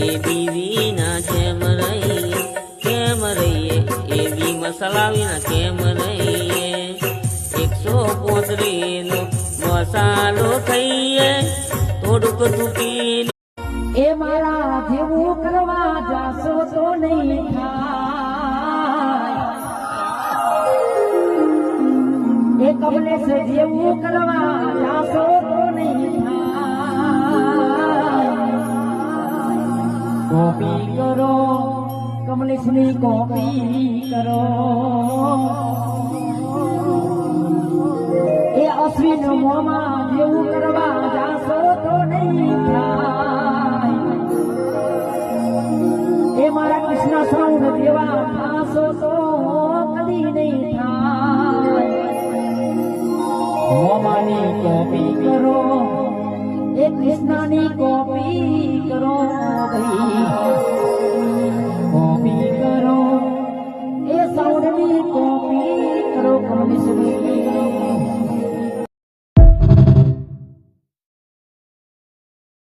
એ BV ના કેમ રહીએ એવી મસાલાવીના કેમ રહીએ 135 નો મસાલો ખાઈએ થોડુંક તૂટીને એ મારા જેવું કરવા જાશો તો નહીં થાય એ કમલેશ જેવું કરવા જાશો તો નહીં થાય કોપી કરો કમલેશની કોપી કરો એ અશ્વિન મોમાં જેવું કરવા જાશો તો નહીં થાય એ મારા કૃષ્ણ સાઉન્ડ દેવા થાશો તો કદી નહીં થાય મોમાની કોપી કરો એ કૃષ્ણની કોપી કરો ભાઈ